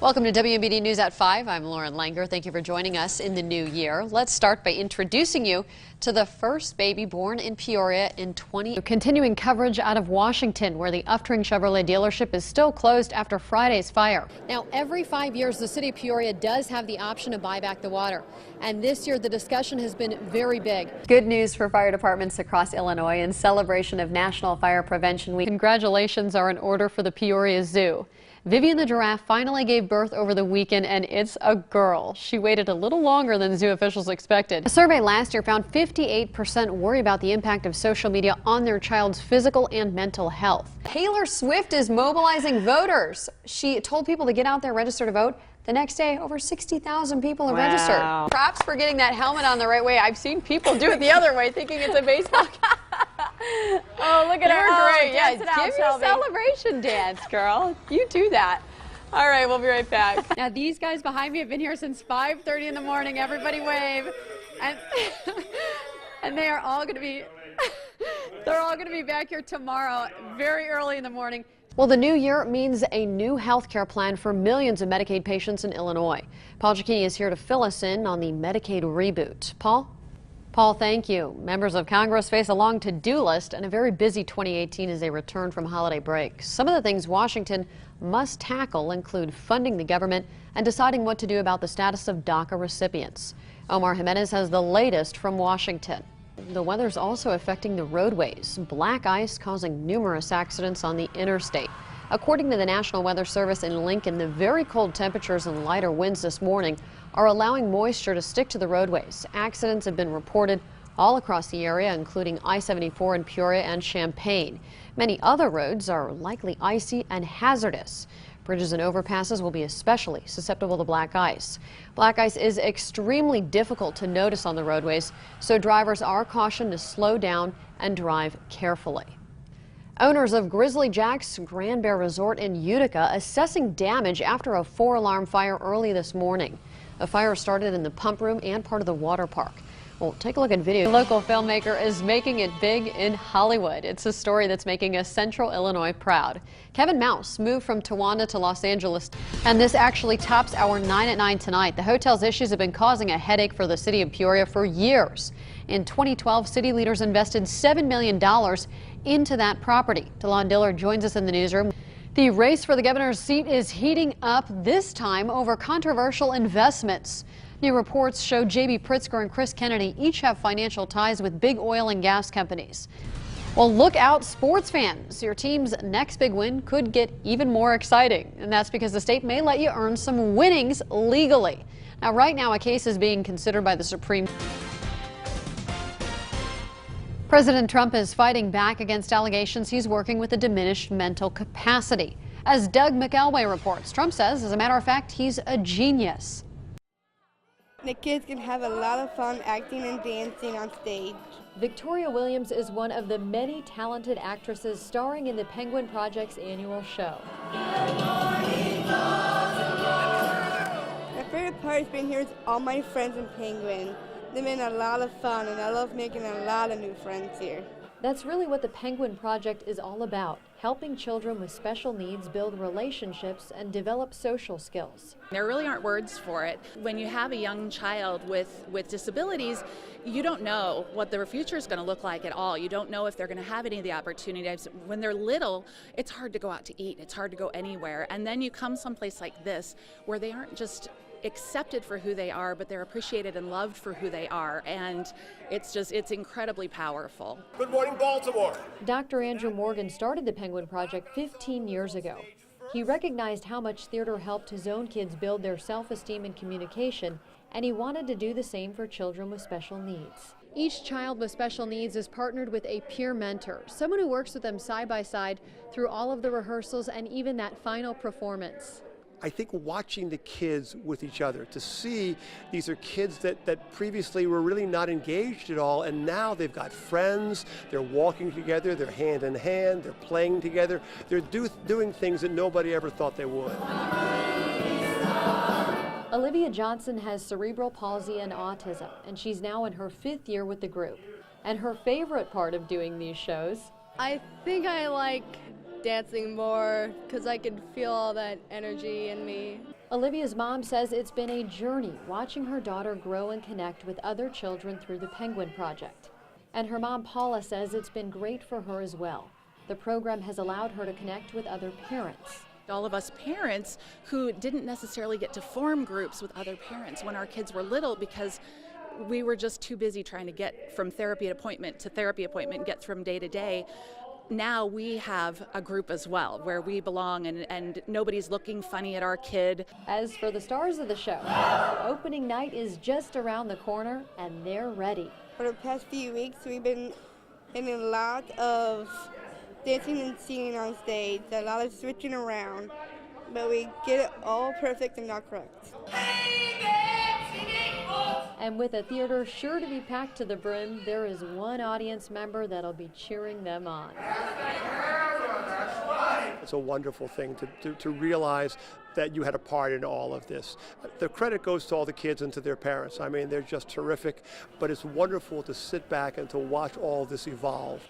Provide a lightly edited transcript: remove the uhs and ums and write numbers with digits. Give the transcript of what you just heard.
Welcome to WMBD News at 5. I'm Lauren Langer. Thank you for joining us in the new year. Let's start by introducing you to the first baby born in Peoria in 20. Continuing coverage out of Washington, where the Uftring Chevrolet dealership is still closed after Friday's fire. Now, every 5 years, the city of Peoria does have the option to buy back the water. And this year, the discussion has been very big. Good news for fire departments across Illinois in celebration of National Fire Prevention Week. Congratulations are in order for the Peoria Zoo. Vivian the giraffe finally gave birth over the weekend, and it's a girl. She waited a little longer than zoo officials expected. A survey last year found 58% worry about the impact of social media on their child's physical and mental health. Taylor Swift is mobilizing voters. She told people to get out there, register to vote. The next day, over 60,000 people have registered. Props for getting that helmet on the right way. I've seen people do it the other way, thinking it's a baseball cap. Oh, look at her. You're great. Yeah, Give me a celebration dance, girl. You do that. All right, we'll be right back. Now, these guys behind me have been here since 5:30 in the morning. Everybody wave. And, and they are all going to be, they're all going to be back here tomorrow, very early in the morning. Well, the new year means a new health care plan for millions of Medicaid patients in Illinois. Paul Giacchini is here to fill us in on the Medicaid reboot. Paul? Paul, thank you. Members of Congress face a long to-do list and a very busy 2018 as they return from holiday break. Some of the things Washington must tackle include funding the government and deciding what to do about the status of DACA recipients. Omar Jimenez has the latest from Washington. The weather's also affecting the roadways. Black ice causing numerous accidents on the interstate. According to the National Weather Service in Lincoln, the very cold temperatures and lighter winds this morning are allowing moisture to stick to the roadways. Accidents have been reported all across the area, including I-74 in Peoria and Champaign. Many other roads are likely icy and hazardous. Bridges and overpasses will be especially susceptible to black ice. Black ice is extremely difficult to notice on the roadways, so drivers are cautioned to slow down and drive carefully. Owners of Grizzly Jack's Grand Bear Resort in Utica assessing damage after a 4-alarm fire early this morning. The fire started in the pump room and part of the water park. Well, take a look at video. A local filmmaker is making it big in Hollywood. It's a story that's making us Central Illinois proud. Kevin Mouse moved from Towanda to Los Angeles, and this actually tops our 9 at 9 tonight. The hotel's issues have been causing a headache for the city of Peoria for years. In 2012, city leaders invested $7 million into that property. DeLon Dillard joins us in the newsroom. The race for the governor's seat is heating up, this time over controversial investments. New reports show J.B. Pritzker and Chris Kennedy each have financial ties with big oil and gas companies. Well, look out, sports fans. Your team's next big win could get even more exciting, and that's because the state may let you earn some winnings legally. Now, right now, a case is being considered by the Supreme Court. President Trump is fighting back against allegations he's working with a diminished mental capacity. As Doug McElway reports, Trump says, as a matter of fact, he's a genius. The kids can have a lot of fun acting and dancing on stage. Victoria Williams is one of the many talented actresses starring in the Penguin Project's annual show. My favorite part has been here with all my friends in Penguin. They've been a lot of fun, and I love making a lot of new friends here. That's really what the Penguin Project is all about, helping children with special needs build relationships and develop social skills. There really aren't words for it. When you have a young child with disabilities, you don't know what their future is going to look like at all. You don't know if they're going to have any of the opportunities. When they're little, it's hard to go out to eat. It's hard to go anywhere. And then you come someplace like this where they aren't just accepted for who they are, but they're appreciated and loved for who they are, and it's incredibly powerful. Good morning, Baltimore. Dr. Andrew Morgan started the Penguin Project 15 years ago. He recognized how much theater helped his own kids build their self-esteem and communication, and he wanted to do the same for children with special needs. Each child with special needs is partnered with a peer mentor, someone who works with them side by side through all of the rehearsals and even that final performance. I think watching the kids with each other, to see these are kids that previously were really not engaged at all, and now they've got friends, they're walking together, they're hand in hand, they're playing together, they're doing things that nobody ever thought they would. Olivia Johnson has cerebral palsy and autism, and she's now in her 5th year with the group. And her favorite part of doing these shows? I think I like dancing more because I could feel all that energy in me. Olivia's mom says it's been a journey watching her daughter grow and connect with other children through the Penguin Project. And her mom, Paula, says it's been great for her as well. The program has allowed her to connect with other parents. All of us parents who didn't necessarily get to form groups with other parents when our kids were little because we were just too busy trying to get from therapy appointment to therapy appointment, get from day to day. Now we have a group as well where we belong and nobody's looking funny at our kid. As for the stars of the show, opening night is just around the corner and they're ready. For the past few weeks, we've been in a lot of dancing and singing on stage, a lot of switching around, but we get it all perfect and not correct. And with a theater sure to be packed to the brim, there is one audience member that'll be cheering them on. It's a wonderful thing to realize that you had a part in all of this. The credit goes to all the kids and to their parents. I mean, they're just terrific, but it's wonderful to sit back and to watch all this evolve.